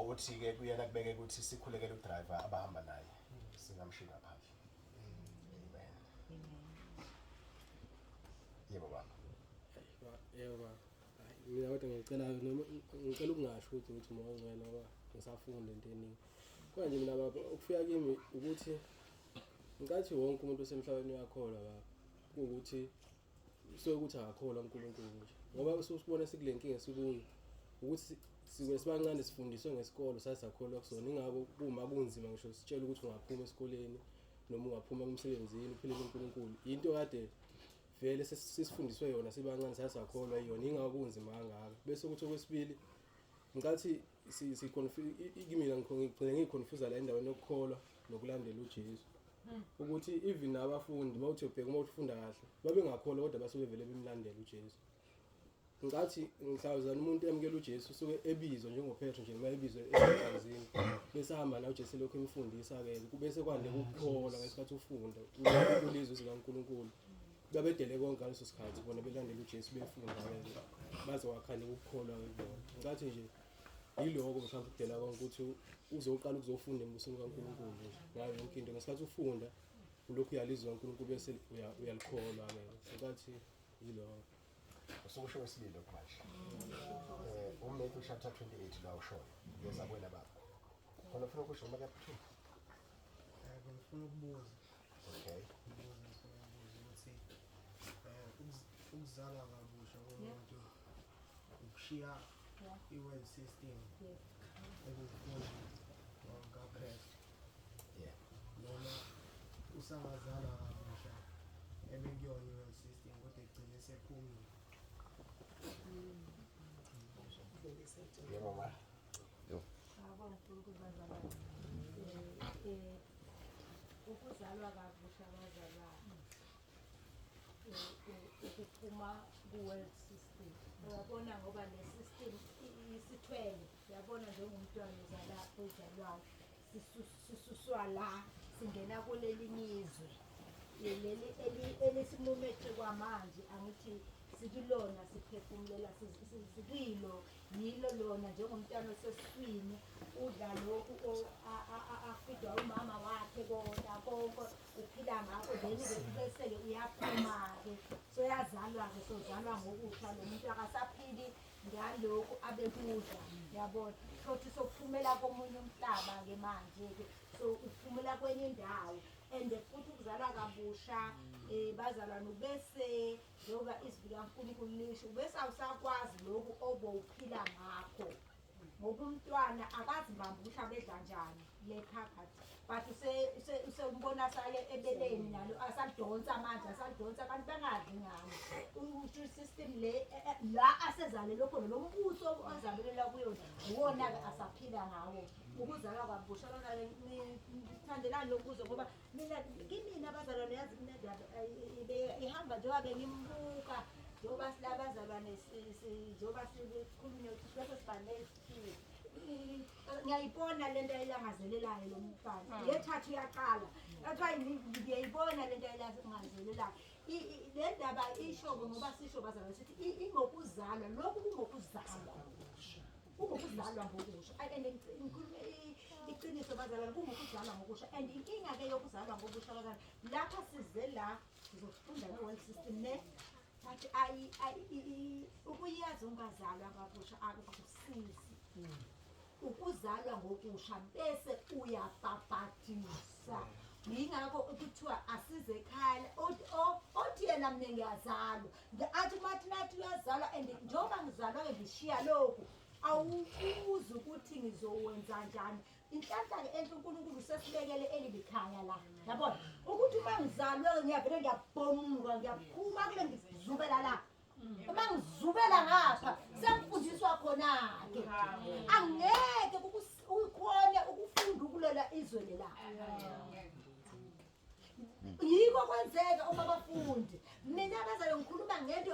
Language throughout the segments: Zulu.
ukuthi ke kuyena kubeke ukuthi sikhulekele udriver abahamba naye singamshiya phandle. Amen. Yebo baba. Yebo baba. Mina kodwa ngicela ukungasho ukuthi moya ongcwele ngoba ngisafunda into eningi. Kodwa nje mina baba ukufika kimi ukuthi ngicathi wonke umuntu osemhlabeni uyakholwa baba. Kuwukuthi sokuthi akakholwa uNkulunkulu nje. Ngoba usibona sikule nkinga esikuyo ukuthi sibe sibancane sifundiswe ngesikolo sasakholwa kusona. Ingakho uma kunzima ngisho sitshela ukuthi ungaphuma esikoleni noma ungaphuma emsebenzini uphelele uNkulunkulu. Into kade vele sisifundiswe yona sibancane sasakholwa yona. Ingakho kunzima kangaka. Bese kuthi okwesibili ngicathi kimina ngigcina ngiconfuse la endaweni yokukholwa nokulandela uJesu. Ukuthi even abafundi mawuthi ubheka uma ufunda kahle babe ngakholwa kodwa basuke vele bemlandela uJesu. Ngathi ngihlawuzana umuntu emkela uJesu usuke ebizwa njengoPetro nje noma ebizwe emanzini bese hamba na uJesu lokho emfundisa ke bese kwande ukukholwa ngesikhathi ufunda ulizwe zikaNkulunkulu babedele konke ngaleso sikhathi bona belandela uJesu befunda ke baze wakhanda ukukholwa kubona. Ngathi nje yiloko mhlawumbe kudela konke ukuthi uzoqala ukuzofunda embusweni kaNkulunkulu nje ngayo yonke into ngesikhathi ufunda ulokhu uyalizwa uNkulunkulu bese uyalikholwa ke ngathi yiloko. Usokusho wesibili manje. UMatthew chapter 28 la ushoyo. Ngezabona baba. Khona ufuna ukusho noma kuyaphuma? Ngifuna ukubuza. Okay. Ukuthi ukuzalwa kabusha komuntu ukushiya i-world system ekufunda ngaKristu. Yeah. Noma usangazalwa kabusha ebekuyona i-world system kodwa egcine sephumile. Yebo ma. Ukuzalwa kabusha bazalwa ukuphuma ku-world system. Uyabona ngoba le system isithwele. Uyabona njengomntwana ozalwayo sisuswa la singena kulelinye izwe. Leli elisimumethwe kwamanje angithi sikilona siphefumulela sikilo yilo lona njengomntwana osesiswini udla lokhu afidwa umama wakhe kona konke uphila ngakho then bese ke uyaphuma ke soyazalwa ke sozalwa ngokusha lo muntu akasaphili ngalokhu abekudla yabona futhi sokuphumela komunye umhlaba ke manje ke so uphumela kwenye indawo and futhi ukuzalwa kabusha bazalwa nobese njengoba izwi likaNkulunkulu lisho bese awusakwazi lokhu obowuphila ngakho ngoba umntwana akazibambusha bedla njani lephakathi but usembona sale ebeleni nalo asadonsa manje asadonsa kanti bengadli ngani ukuthi system le la asezalelwe khona lo mbuso azabelela kuyona uwona asaphila ngawo ukuzalwa kabusha lona ngithandelani lokuzo ngoba mina abazalwane yazi kunendaba ihamba njengoba bengimbuka njengoba silabazalwane njengoba sikhulunywa ukuthi bese sibhanele ngiyayibona lento elangazelelayo lo mfana yethathu yaqala kathiwa ngiyayibona lento elangazelelayo le ndaba isho ngoba sisho bazalwane sithi ingokuzalwa lokhu kungokuzalwa ukuzalwa ngokusha and ngikhuluma iqiniso bazalwane kungokuzalwa ngokusha and inkinga ke yokuzalwa ngokusha bazalwane lapha size la sizofunda nge-world system ne but ukuyazi ungazalwa kabusha akukusizi ukuzalwa ngokusha bese uyabhabhadisa yingakho kuthiwa asize ekhaya othi yena mina ngiyazalwa athi mathi nathi uyazalwa and njengoba ngizalwa ngishiya lokhu awukuzi ukuthi ngizowenza njani inhlanhla ke enhle uNkulunkulu sesibekele elikhaya la yabona ukuthi uma ngizalwe ngiyavele ngiyabhomuka ngiyaphuma kule ngizubela la uma ngizubela ngapha sengifundiswa khona ke angeke ukhone ukufunda ukulela izwe lela yiko kwenzeka uma bafundi mina abazalwane ngikhuluma ngento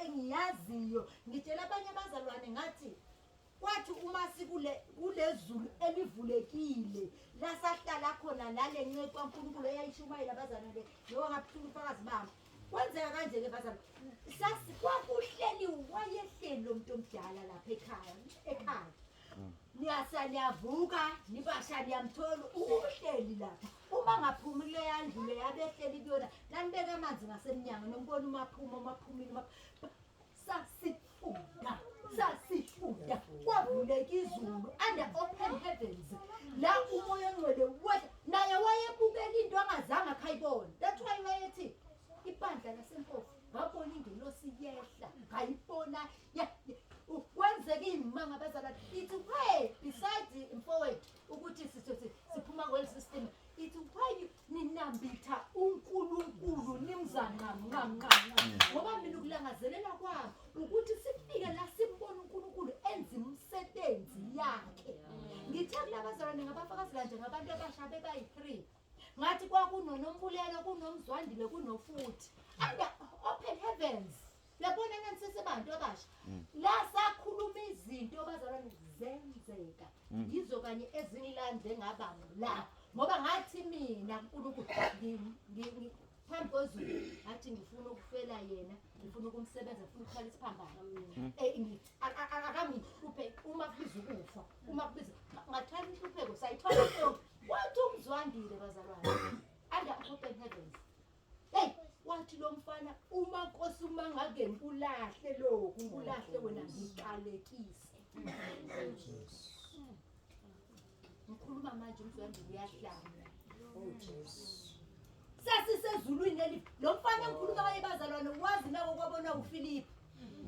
engiyaziyo ngitshela abanye abazalwane ngathi kwathi uma kulezulu elivulekile la sahlala khona nale nceke kaNkulunkulu eyayishumayela abazalwane ke ngoba ngaphula ufakazi bami kwenzeka kanje ke bazalwane kwakuhleli wayehleli lo muntu omdala lapha ekhaya nibasa niyavuka nibasha niyamthola uhleli lapha uma ngaphumile yandlule yabehleli kuyona nanibeka amanzi ngasemnyango nombona umaphumile sasifunda kwavuleka izulu under open heavens la umoya ongcwele wethu naye wayebukela into angazange akhayibona that's why wayethi ibandla lasempofu ngabona ingelosi yehla ngayibona kwenzeka imanga abazalwane ithi why besides forward ukuthi siphuma kweli system ithi why ninambitha uNkulunkulu nimzana ngoba mina ukulangazelela kwami ukuthi sifike la simbona uNkulunkulu enza umsebenzi yakhe ngithanda abazalwane ngabafakazi kanje ngabantu abasha bebayi3 ngathi kwakunoNombulelo kunoMzwandile kunofuthi under open heavens labona nansese bantu abasha la sakhuluma izinto abazalwane zenzeka yizo kanye ezingilande ngabanga la ngoba ngathi mina uNkulunkulu phambi kwezulu ngathi ngifuna ukufela yena ngifuna ukumsebenza ngifuna ukukhala isiphambano akangihluphe uma kubiza ukufa uma kubiza ngathanda inhlupheko sayithola yonke wathi uMzwandile bazalwane under open heavens hey wathi lo mfana uma Nkosi uma ngake ngikulahle lokhu ngikulahle wena ngiqalekise ngikhuluma manje uMzwandile uyahlala sasisezulwini eli lo mfana engikhuluma ngaye bazalwane wazi nako kwabona uPhilip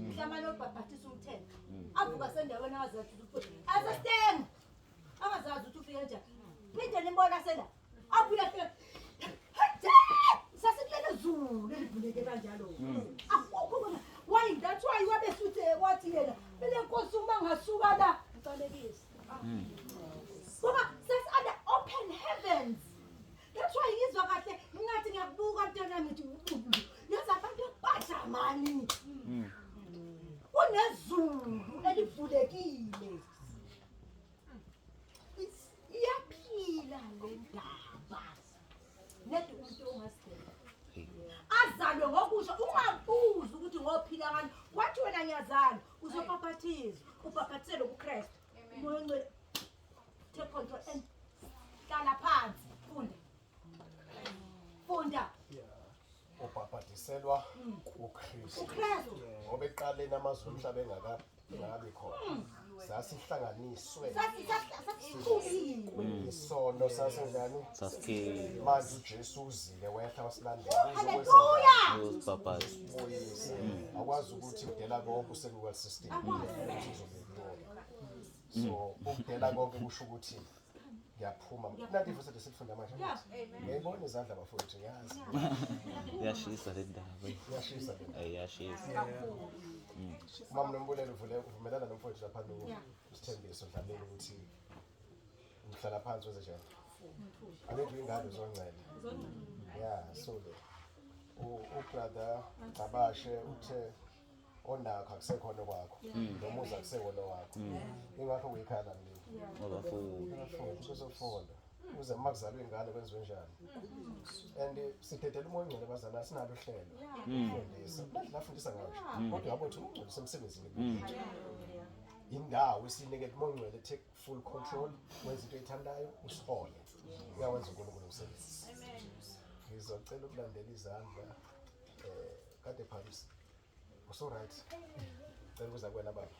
mhlama nobhabhathisa umthetho avuka sendaweni azathi azastenga angazazi ukuthi ufike njani phinde nimbona sena abuya fika sasikulele zulu elivuleke kanjalo akukho why that's why wabesuthe wathi yena bele Nkosi uma ngasuka la uqalekise ngoba sas under open heavens that's why ngizwa kahle ngathi ngiyakubuka mntwana ngithi yazi abantu bajamani kunezulu elivulekile iyaphila le ndaba nethi umuntu ongasithemba azalwe ngokusho ungabuza ukuthi ngophila ngani wathi wena ngiyazalwa uzobhabhathizwa ubhabhathizele kuKristu umoya ongcwele take control and hlala phansi funda ubhabhatiselwa uKristu ngoba eqaleni amazwi omhlaba engakabi khona sasihlanganiswe sasixubiwe isono sasenjani Sasuke manje uJesu uzile wehla wasilandela uzobuyisa akwazi ukuthi udela konke usekuka system so ukudela konke kusho ukuthi ngiyaphuma nathi futhi sesifunda manje ngiyibona izandla bafowethu ngiyazi yashisa le ndaba. yashisa Yashisa. Mama Nombulelo uvumelana nomfowethu lapha isithembiso dlamini ukuthi ngihlala phansi wenze njani alethu ingane zoncela yeah so ubrother Cabashe uthe onakho akusekhona kwakho nomuzi akusekhona wakho ingakho uyikhala mini Abafuni. uzofunda uze makuzalwe ingane kwenziwe njani and sithethela umoya ongcwele bazana sinalo uhlelo ufundisa lafundisa ngayo kodwa yabo ukuthi ungcwele semsebenzini kuthi indawo esinikele umoya ongcwele take full control wenza into oyithandayo usihole uyawenza uNkulunkulu umsebenzi ngizocela ukulandela izandla kade Paris uso right cela ukuza kwena baba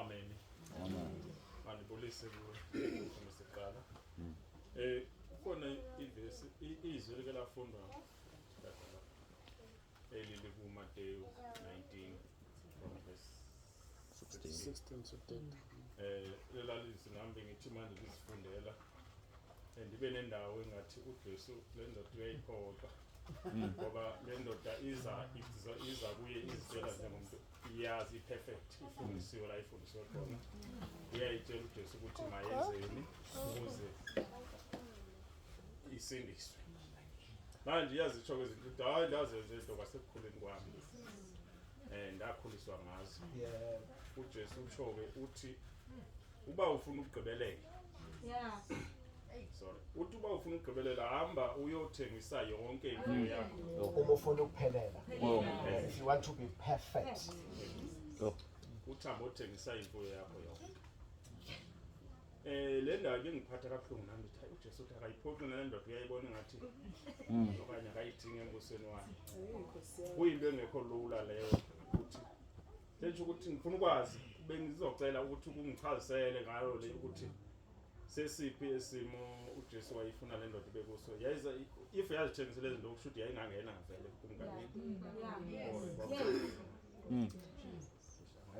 Amen. Manibulise kusiqala. Khona ivesi izwi like lafundwa elili kuMateyu 19 from verse 16 lelalisi nami ngithi manje ngisifundela ndibe nendawo engathi uJesu le ndoda uyayikhoqa ngoba le ndoda iza kuye izitshela njengomuntu iyazi perfect ifundisiwe la ifundisiwe khona iyayitshela uJesu ukuthi mayenzeni ukuze isindiswe manje iyazitsho kwezinto hayi ndazenze into kwasekukhuleni kwami ndakhuliswa ngazo uJesu utsho-ke uthi uba ufuna ukugqibelela sorry uthi uba ufuna ukugqibelela hamba uyothengisa yonke imfuyo yakho uma ufuna ukuphelela if you want to be perfect uthamba othengisa imfuyo yakho yonke. Le ndawo ke ngiphatha kabuhlungu nami ukuthi uJesu uthi akayiphoqi le ndoda uyayibona ngathi okanye akayidingi embusweni wakhe. Kuyinto engekho lula leyo ukuthi lenje ukuthi ngifuna ukwazi bengizocela ukuthi ungichazisele ngayo le ukuthi sesiphi esimo uJesu wayifuna le ndoda bekuso. Yayiza if yazithengisa lezi zinto kusho ukuthi yayingangena ngavele kumngane.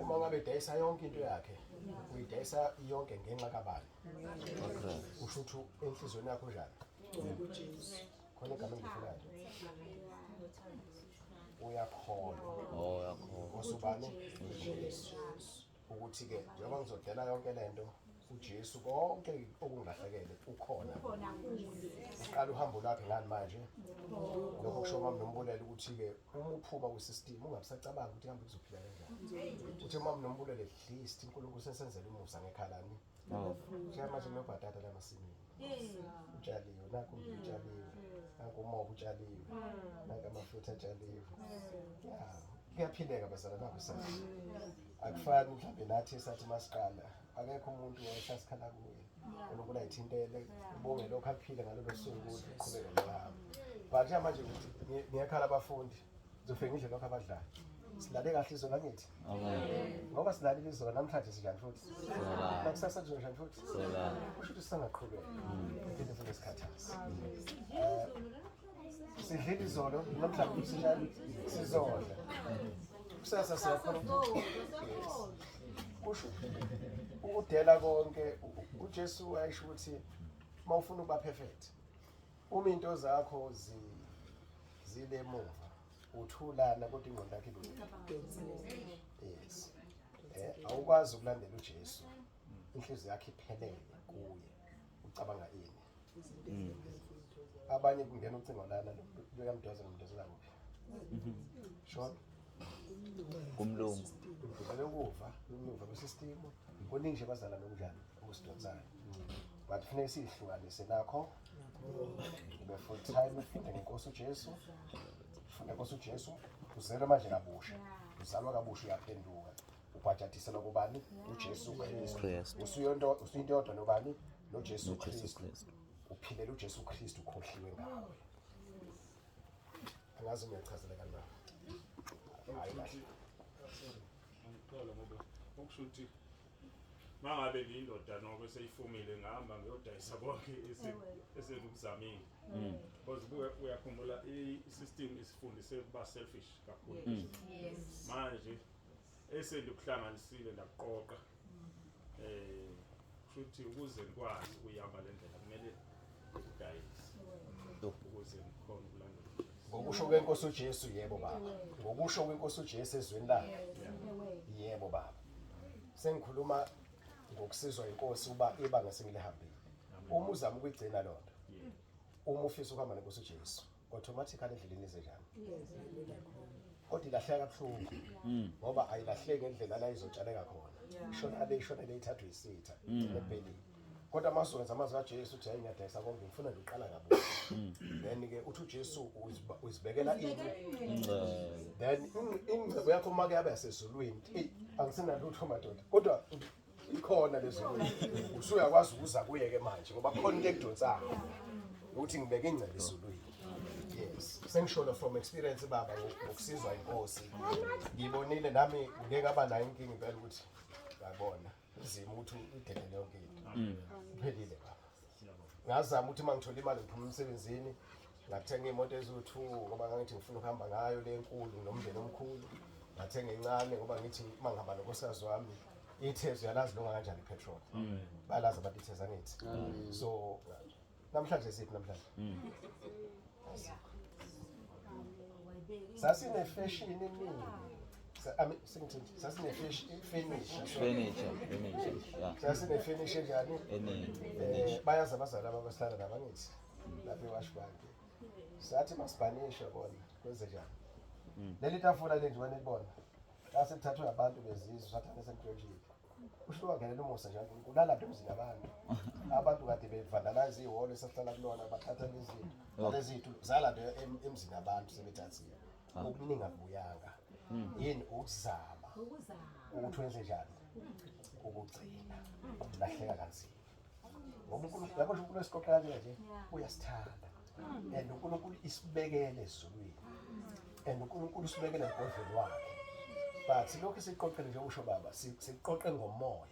Uma ngabe dayisa yonke into yakhe uyidayisa yonke ngenxa kabani usho ukuthi enhlizweni yakho njani khona igama engifunayo uyakholwa usubani ukuthi ke njengoba ngizodela yonke lento uJesu konke okungahlekele ukhona uqala uhambo lwakhe ngani manje lokho kusho mama nombulelo ukuthi ke uma uphuma kwisystem ungabisacabanga ukuthi hambe kuzophila kanjani uthi mama nombulelo at least uNkulunkulu sesenzele umusa ngekhalani manje nobhatata lamasimini utshaliwe nakho utshaliwe nakho umoba utshaliwe nakho amafutha atshaliwe kuyaphileka bazalwane nabesana akufani mhlawumbe nathi esathi masiqala akekho umuntu owayesasikhala kuye uNkulunkulu ayithintele ubonge lokho aphile ngalolo suku ukuthi uqhubeke nohambo but manje ngiyakhala abafundi ngizofika ngidle lokho abadlayo silale kahle izolo ngithi ngoba silalile izolo namhlanje sinjani futhi nakusasa sinjani futhi kusho ukuthi singaqhubeka into futhi esikhathazi sidlile izolo namhlanje sinjani sizodla kusasa siyakhona kusho ukudela konke uJesu wayisho ukuthi mawufuna ukuba perfect uma into zakho zile muva uthulana kodwa ingqondo yakhe yes awukwazi ukulandela uJesu inhliziyo yakhe iphelele kuye ucabanga ini abanye kungena ucingo lana luyamdoza nomdozela kuphi shona kumlungu ukuva kwesystem kuningi nje bazala nokunjani okusidonsayo but kufanele sihlukanise nakho ube full time ufunda ngenkosi uJesu ufunda ngenkosi uJesu uzelwe manje kabusha uzalwa kabusha uyaphenduka ubhajathiselwa kubani uJesu Kristu usuyinto yodwa nobani noJesu Kristu uphilela uJesu Kristu ukhohliwe ngawe angazi ngiyachazeleka na hayi kahle ngicela ngoba okusho ukuthi mangabe ngiyindoda noma seyifumile ngihamba ngiyodayisa konke esenukuzamile because uyakhumbula i-system isifundise ukuba selfish kakhulu manje esendukuhlanganisile ndakuqoqa futhi ukuze ngikwazi ukuyihamba le ndlela kumele udayise ukuze ngikhona ukulandela ngokusho kwenkosi uJesu yebo baba ngokusho kwenkosi uJesu ezweni lakhe yebo baba sengikhuluma ngokusizwa inkosi uba ibanga sengilihambile uma uzama ukugcina lonto uma ufisa ukuhamba nenkosi uJesu automatically endleleni izenjani kodwa ilahleka kabuhlungu ngoba ayilahleki ngendlela la izotshaleka khona ishona le ithathwe isitha empeleni kodwa masowenza amazwi kaJesu uthi hayi ngiyadayisa konke ngifuna ngiqala kabusha then ke uthi uJesu uzibekela ini then ingcebo yakho make yabe yasezulwini angisena lutho madoda kodwa ikhona lezulwini usuyakwazi ukuza kuye ke manje ngoba khona into ekudonsayo ukuthi ngibeke ingcebo ezulwini yes sengishola from experience baba ngokusizwa inkosi ngibonile nami ngeke aba nayo inkingi impela ukuthi ngabona uzima ukuthi udelele yonke into uphelile baba ngazama ukuthi mangithola imali ngiphuma emsebenzini ngathenga imoto eziwu2 ngoba ngithi ngifuna ukuhamba ngayo le nkulu nomndeni omkhulu ngathenga encane ngoba ngithi mangihamba nonkosikazi wami ithezo yalazi longa kanjani ipetrol balazi abantu itheza ngithi so namhlanje siphi namhlanje sasine fashion eningi sasine furniture sasine furniture njani bayazi abazali abasihlala nabangithi lapho eWashbank sathi masibhanisha bona kwenze njani leli tafula lenziwa nibona base kuthathwa abantu bezizwe sathane semthonjini usho wangelela umusa njalo kulala emzini abantu kade bevandalize ihholo esihlala kulona bathatha lezi zinto zala emzini abantu sebethathile okuningi akubuyanga yini ukuzama ukuthi wenze njani ukugcina lahleka kanzima ngoba uNkulunkulu yabo uNkulunkulu esiqoqela nje uyasithanda and uNkulunkulu isibekele ezulwini and uNkulunkulu usibekele ebhodleni wakhe but lokho siqoqele nje usho baba siqoqe ngomoya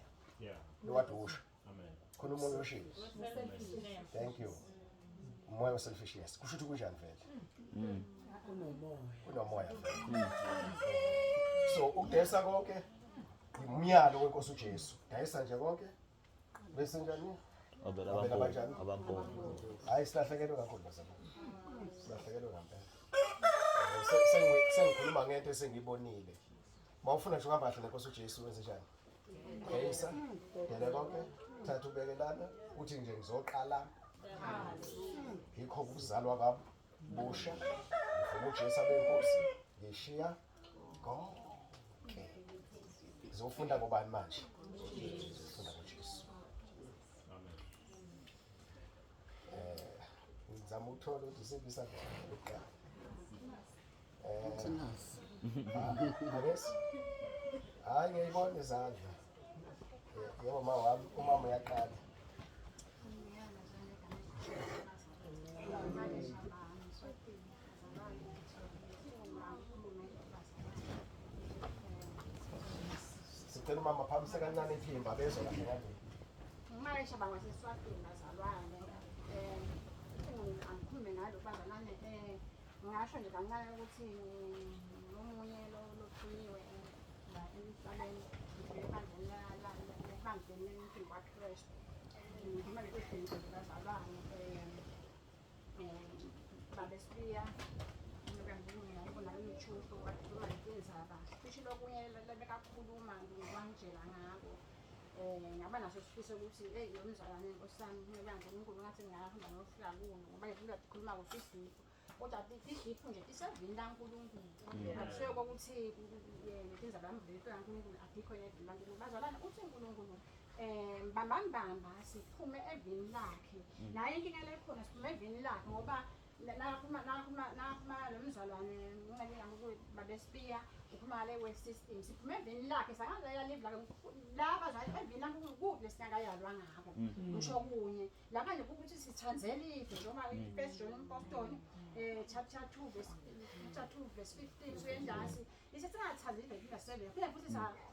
lo kade usho amen khona umoya oshilo thank you umoya selfishness kusho ukuthi kunjani vele unomoya so ukudayisa konke umyalo wenkosi uJesu dayisa nje konke bese njani abantwana abamboni hayi silahlekelwe kakhulu bazalwane silahlekelwe ngempela sengikhuluma ngento esengiyibonile mawufuna nje uhamba kahle nenkosi uJesu wenze njani dayisa dele konke thatha ubekelana uthi nje ngizoqala yikho ukuzalwa kabusha ngifuna uJesu abenkosi ngishiya konke ngizofunda ngobani manje ngizofunda ngoJesu ngizama ukuthola ukuthi siphi kanjani hayi ngiyibona izandla yebo mawami umama uyaqala sicela umama phamise kancane iphimba bezwe kahle kanjani Ngimalisha bangaseswatini bazalwane angikhulume ngalo bazalwane ngingasho nje kancane ukuthi nomunye lothunyiwe la emhlabeni ebandleni lempilo kaKristu ngimele ukuthi bazalwane babesiya ngibona imithutho wakhuluma ngezaba kusho lokunye lebekakhuluma ngikwanjela ngako ngaba naso sifiso ukuthi lo mzalwane nkosami ngiyabanga uNkulunkulu ngathi ngiyahamba ngiyofika kulo ngoba ngifuna ukukhuluma ngoFacebook kodwa iGift nje isevini laNkulunkulu akusiyo ukuthi ngetinza bami bethu kaNkulunkulu akikho yedwa laNkulunkulu bazalwane uthi uNkulunkulu mbambamba siphume evini lakhe naye inkinga lekhona siphume evini lakhe ngoba nakhuma lo mzalwane ngingalinga ukuthi babesipiya uphuma le West System siphume evini lakhe sangaze yalive la bazali evini laNkulunkulu kuphi lesinyaka yalwa ngabo ngisho kunye lapha nje ukuthi sithanzele ife njengoba iFirst John Apostle chapter 2 verse 15 suyendasi isesingathazi ive kungasebe kuya futhi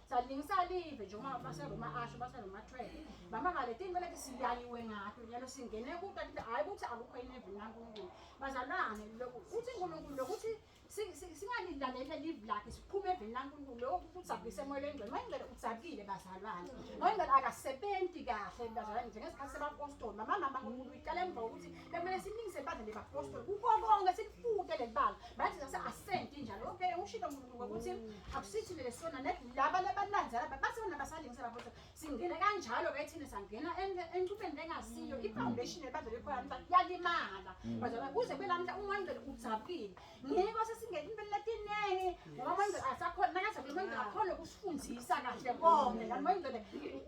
salingisa live njengoba baseroma asho baseroma 12 bamba ngale tinto leti siyaliwe ngakho njalo singene ukuthi hayi ukuthi akukho inevini laNkulunkulu bazalwane uthi uNkulunkulu lokuthi singalidlalela live lakhe siphume evini laNkulunkulu lokhu kutsabise emoyeni engcwele mayengcwele utsabile bazalwane mayengcwele akasebenzi kahle bazalwane njengesikhathi sebapostoli mama baNkulunkulu iqala emva ukuthi kumele silingise ibandla lebapostoli kuko konke silifute lebala bathi sase ascent njalo okay ushilo uNkulunkulu ukuthi akusithi lesona laba labananzala basebona basalingisa bapostoli singene kanjalo ke thina sangena entubeni lengasiyo ifoundation lebandla lekhona yalimala bazalwane kuze belamhla uMangcwele utsabile ngeke singene impela letinene ngoba Mangcwele asakhona nakathi Mangcwele akhona ukusifundisa kahle konke kanti Mangcwele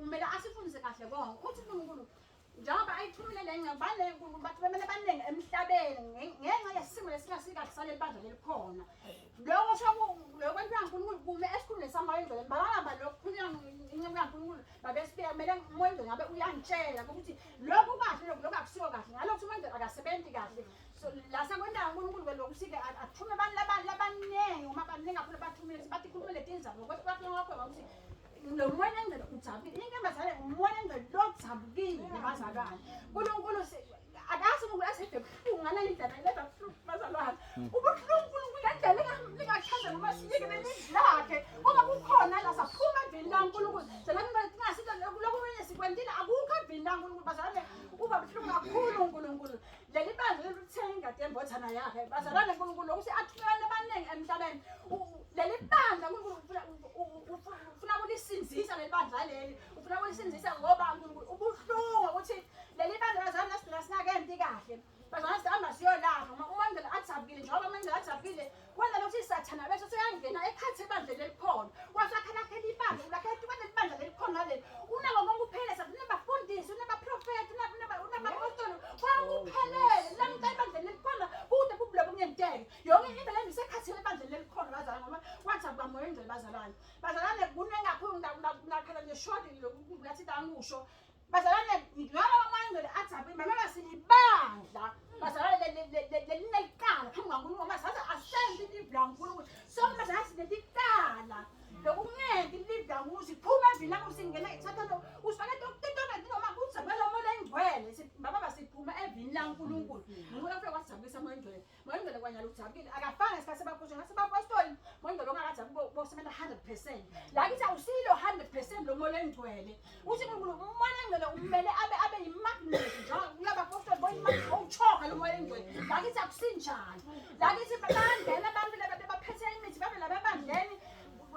umele asifundise kahle konke uthi uNkulunkulu njengoba ayithumile lengcabane uNkulunkulu bathi bemele baningi emhlabeni ngenxa yesimo lesingasikahle sale bandla lelikhona lokho lokwenziwa uNkulunkulu kume esikhulule saMangcwele balahamba lokukhulunywa inceke kaNkulunkulu babesibe kumele uMangcwele ngabe uyangitshela ukuthi lokhu kahle lokhu akusiyo kahle ngalokho uMangcwele akasebenzi kahle so la sakwenda uNkulunkulu lokusike athume abantu labanengi uma baningi kakhulu bathumile bathi khulumele letinza ngokuthi bathi ngakho ukuthi lo moya engcwele utshabile inkembazane umoya engcwele lotshabukile bazalwane uNkulunkulu akasi uNkulunkulu asefe kubuhlungu ngana indlela leba kuhlungu bazalwane ubuhlungu uNkulunkulu indlela lingachaza noma siyeke lelidlakhe ngoba kukhona la saphuma evini laNkulunkulu selami ngasilo lokumele sikwentile akukho evini laNkulunkulu bazalwane uba buhlungu kakhulu uNkulunkulu leli bandla lelithenga tembothana yakhe bazalwane uNkulunkulu ukuthi athumele abaningi emhlabeni leli bandla uNkulunkulu ufuna ukulisinzisa leli bandla leli ufuna ukulisinzisa ngoba uNkulunkulu ubuhlungu ukuthi leli bandla bazalwane sinakenti kahle bazalwane sihamba siyolapha uma uMangcwele atsabile njengoba uMangcwele atsabile kwenza lokuthi isathana bese seyangena ekhathi ebandla lelikhona wasakhalakhe libandla ulakhethe kwena libandla lelikhona leli unako konke uphelele sathi unabafundisi unabaprofeti unabapostoli kwakuphelele lamcela ibandla lelikhona kude kubulobo kungenteke yonke into le isekhathi ebandla lelikhona bazalwane ngoba wathi akubamoya engcwele bazalwane ngathi angisho bazalwane ngilaba amandla athabe mama sinibandla bazalwane lelineliqala phambi kwaNkulunkulu masaza asendi liblankulunkulu sonke masazi lelikala lokungeke liblankulunkulu siphuma evina kusingena isathana usifake tonke noma kutsabela umoya engcwele baba basiphuma evini laNkulunkulu ngoba kufika kwatsabisa umoya engcwele kwanyala utsabile akafanga isikhathi sebapostoli umoya engcwele ongakatsabi bosebenza 100% la kithi awusilo 100% lo moya engcwele uthi uNkulunkulu umoya engcwele umele abe yimagnet njengoba apostoli boyimagnet uchoka lo moya engcwele la kithi akusinjalo la kithi bangena abantu laba baphethe imithi babe lababandleni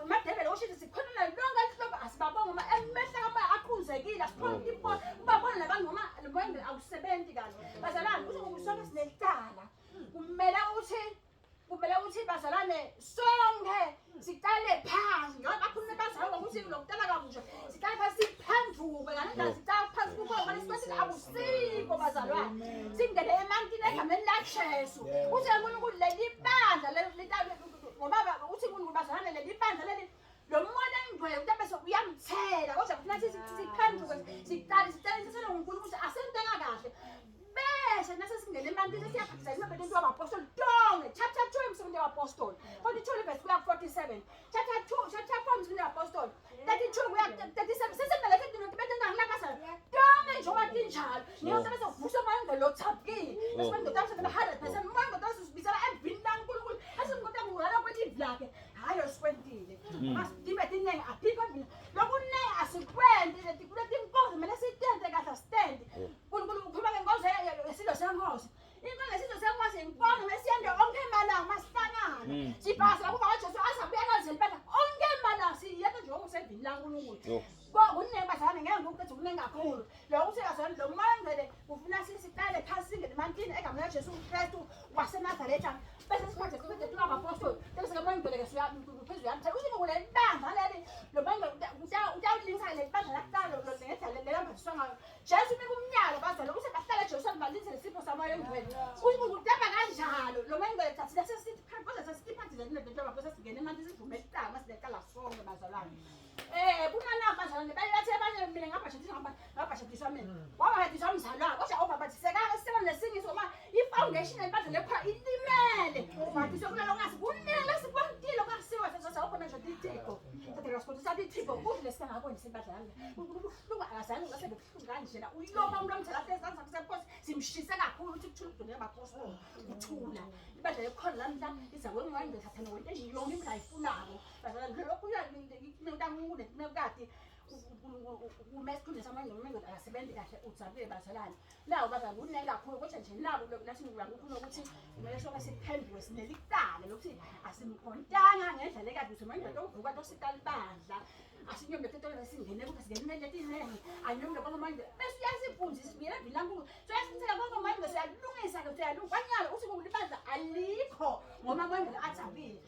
madebele ushithi sikhonana lonke ihlobo asibabonga uma emehla kamoya aqhuzekile asiphona impolo ubabona labantu noma lo moya engcwele awusebenzi kahle bazalwane uthi ngokusonke sinecala kumele uthi bazalwane sonke siqale phansi ngoba bakhuluma bazalwane ukuthi lokutala kabusha siqale phansi siphenduke ngalendlela siqale phansi kukhona ngoba isikwesi akusiko bazalwane singene emantini egameni laJesu uthi uNkulunkulu leli bandla ngoba uthi uNkulunkulu bazalwane leli bandla leli lo moya engcwele uthi bese uyamthela kodwa kufanele siphenduke siqale sicela uNkulunkulu ukuthi asentanga kahle bese nase singene emantini siyabhekisa imibhede into yabapostoli tonke chapter 2 emsebenzini wabapostoli 42 verse kuya 47 chapter 4 emsebenzini wabapostoli 32 kuya 37 sesenale into betenda ngilapha tonke njengoba tinjalo ngiyosebenza ukuvusa umoya engcwele othabukile bese ndoda 100% umoya engcwele usibisela evini laNkulunkulu asimngoda ngulala kwelive lakhe hayo sikwentile masidibe tinenge aphika mina lokunenge asikwendi leti inkosi kumele sitente kahle stand uNkulunkulu ukhuluma ngenkosi esilo senkosi inkosi esilo senkosi inkosi mesiyende onke malanga masihlangana sibhasa kuba kaJesu asabuya kanzeli bana onke malanga siyena nje ngokusevini laNkulunkulu kunenge bazalwane ngeke ngokuthi kunenge kakhulu lokho sikazana lo moya engcwele ufuna siqale phansi singene emantini egameni laJesu Kristu waseNazaretha bese sikhathi sokuthi tuba abapostoli bese moya engcwele ke phezulu yamthe uthi ngule bandla leli lo moya utawulinisa le bandla lakuqala lo ngedla lelambiswa ngayo Jesu bekumnyalo bazalwane ukuthi bahlala eJerusalem balinze lesipho samoya engcwele uthi ngudaba kanjalo lo moya engcwele thathi sesithi phansi sesiphathile lento abapostoli singene emantini sivume icala masileqala sonke bazalwane bunana bazalwane bayathi abanye mina ngabhashatiswa mina wabahadiswa umzalwane kodwa obhabhathiseka sisebenza lesingiso uma i-foundation elibandla lepha ilimele ubhadiswe kulalo ngasi kunele sikwantile kwasiwa sasawukhona nje itiko sathi itiko kudle singakoni sibadlala kubuhlungu azange ngase buhlungu kanjena uyoma umuntu omthatha ezansi akuseposi simshise kakhulu uthi kuthula udune yabapostoli uthula ibandla lekhona lamhla iza kwengoya ngithathana wonke yonke imidla ayifunako bazalwane lokhu uyangule nekati umesikhundla samanye nomuntu akasebenzi kahle udzabile bazalwane lawo bazalwane kunene kakhulu kodwa nje nabo lathi ngikukhuluma ukuthi kumele sonke siphenduke sinelicala lokuthi asimkhontanga ngendlela ekade uthi manje uvuka tosiqala ibandla asinyombe tetole singene ukuthi singene letinene anyombe konke manje bese uyasifundisa sibiyela bilankulu soyasithela konke manje siyalungisa ke siyalunganyala uthi kulibandla alikho ngoba manje athambile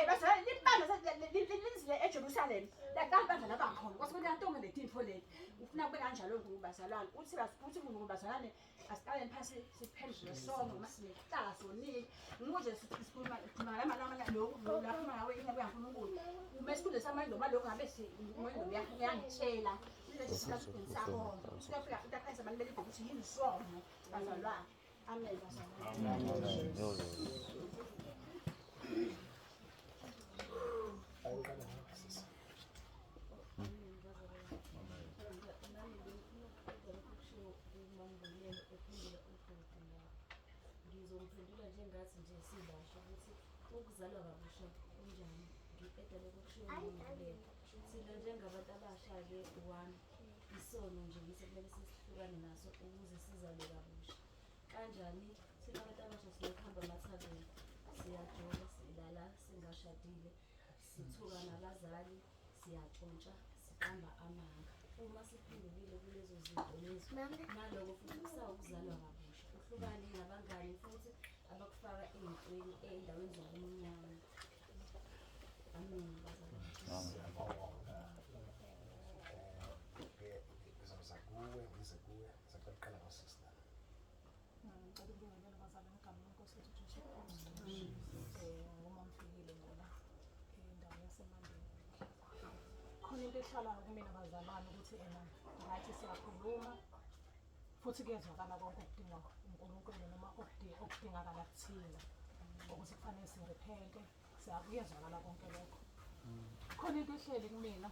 bazalwane libandla lizile eJerusalem lakabandla labakhona kwasikuthi yantonga letinfo leti ufuna kube kanjalo ngubazalwane uthi ngubazalwane asiqale phansi siphendule sonke uma sinehlala sonile ngikuze sikhuluma malama lokho lapho ngawe ingabe yaNkulunkulu umesikhundla samanje noma lokho ngabe umuntu uyangitshela lesi sikhathi sakho siyafika utaqhaza abantu beliphe ukuthi yini somo bazalwane amen bazalwane ngizomphendula njengathi nje sibasha ukuthi ukuzalwa kabusha kunjani ngiqedele kokushiwo ngomlelo silo njengabantu abasha-ke one isono nje kumele sisihlukane naso ukuze sizalwe kabusha kanjani sinabantu abasha siyokuhamba amathaveni siyajola silala singashadile sithuka nabazali siyatshontsha siqamba amanga uma siphendukile kulezo zinto lezo naloko futhi kusawukuzalwa kabusha uhlukane nabangani futhi abakufaka ey'ntweni ey'ndaweni zobumnyama amen ngize kuwe saqala ngosisna khona into ehlalayo kumina bazalwane ukuthi ngathi siyakhuluma futhi kuyezwakala konke okudinga uNkulunkulu noma okudingakala kuthina ukuthi kufanele sirepente kuyezwakala konke lokho. Khona into ehleli kumina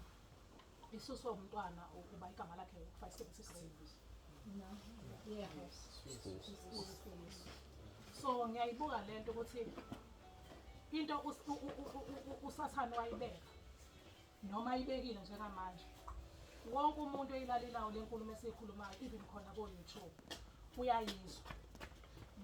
isuswe umntwana ukuba igama lakhe ukufa isikhathi so ngiyayibuka lento ukuthi into usathane wayibeka noma ayibekile njengamanje wonke umuntu oyilalelayo le nkulumo esiyikhulumayo even khona ko-YouTube uyayizwa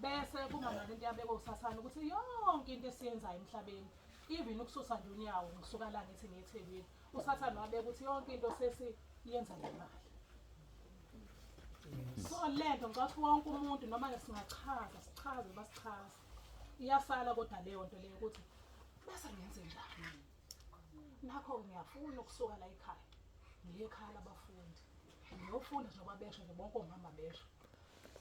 bese kuma nalento yabekwa usathane ukuthi yonke into esiyenzayo emhlabeni even ukususa nje unyawo ngisuka la ngithi ngeThekwini usathane wabeka ukuthi yonke into sesiyenza ngemali. So lento ngathi wonke umuntu noma singachaza basichaza iyasala kodwa leyo nto leyo ukuthi bese ngenze njani. Nakho ngiyafuna ukusuka la ekhaya ngiye ekhaya labafundi ngiyofunda njengoba besho nje bonke omama besho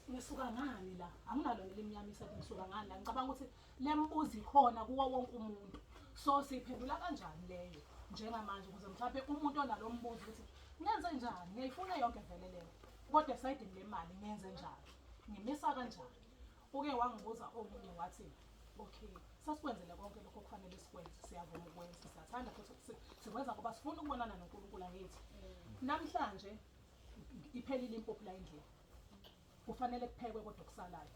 ngisuka ngani la anginalo leminyamisa ukuthi ngisuka ngani la ngicabanga ukuthi lembuzo ikhona kuwo wonke umuntu so siphendula kanjani leyo njengamanje ukuze mhlawumbe umuntu onalo mbuzo ukuthi ngenze njani ngiyifuna yonke vele leyo kodwa sayidini lemali ngenze njani ngimisa kanjani. Uke wangibuza omunye wathi okay sasikwenzele konke lokho kufanele sikwenze siyavuma ukwenza siyathanda futhi sikwenza ngoba sifuna ukubonana noNkulunkulu angithi namhlanje iphelile impuphu la endlini kufanele kuphekwe kodwa kusalayo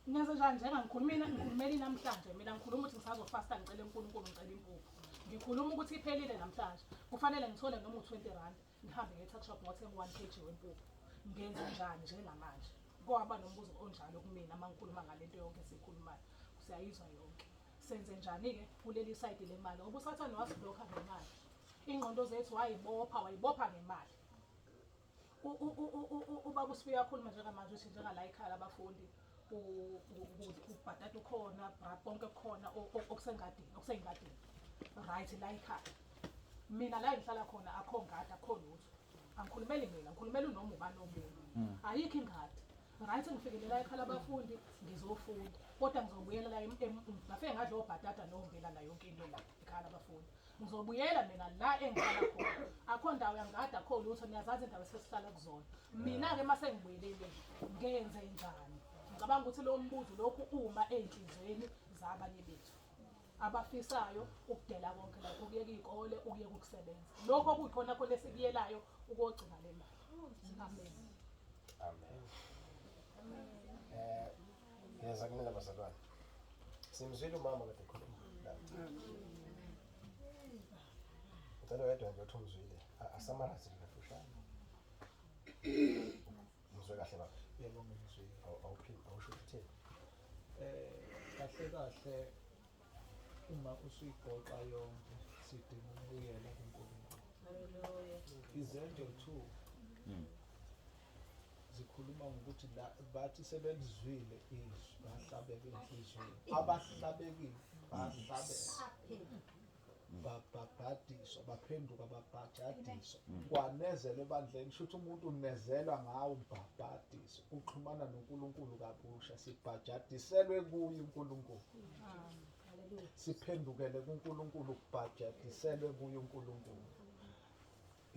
ngenze njani ngikhulumeli namhlanje mina ngikhuluma ukuthi ngisazofasta ngicela uNkulunkulu ngicela impuphu ngikhuluma ukuthi iphelile namhlanje kufanele ngithole noma u20 rand ngihambe nge-tuck shop ngothenga 1 kg wempuphu ngenze njani njengamanje kwaba nombuzo onjalo kumina mangikhuluma ngalento yonke esikhulumayo siyayizwa yonke senze njani ke kuleli side lemali ngoba usathane wasiblokha ngemali ingqondo zethu wayibopha ngemali ubaba uSibuya yakhuluma njengamanje uthi njengala ekhaya labafundi ubhatata ukhona bonke kukhona okusengadini right la ekhaya mina la ngihlala khona akho ngadi akho lutho angikhulumeli mina ngikhulumela noma ubani omunye ayikho ingadi right ngifikelela ekhaya labafundi ngizofunda kodwa ngizobuyela la ngafike ngadla obhatata nombila na yonke into la ekhaya labafundi ngizobuyela mina la engihlala khona akho ndawo yangada akho lutho niyazazi indawo esesihlala kuzona mina ke mase ngibuyelele ngenze njani. Ngicabanga ukuthi lo mbuzo lokhu uma ey'nhlizweni zabanye bethu abafisayo ukudela konke lapho ukuyeka iy'kole ukuyeka ukusebenza lokho okuyikhona khona esikuyelayo ukogcina le mali. Amen. Ngiyeza kumina bazalwane simzwile umama kade ekhuluma ngicela wedwa nje uthi umzwile asamarazi kafushane mzwe kahle baba. Yebo ngizwile. Awusho ukuthi kahle uma usuyigoqa yonke sidinga ukubuyela kuNkulunkulu. Hallelujah. Izenzo 2 zikhuluma ngokuthi bathi sebelizwile izwi bahlabeke enhlizweni abahlabekile babhadiswa baphenduka babhajadiswa kwanezelwe ebandleni shuthi umuntu unezelwa ngawo umbhabhadiso uxhumana noNkulunkulu kabusha sibhajadiselwe kuye uNkulunkulu siphendukele kuNkulunkulu kubhajadiselwe kuye uNkulunkulu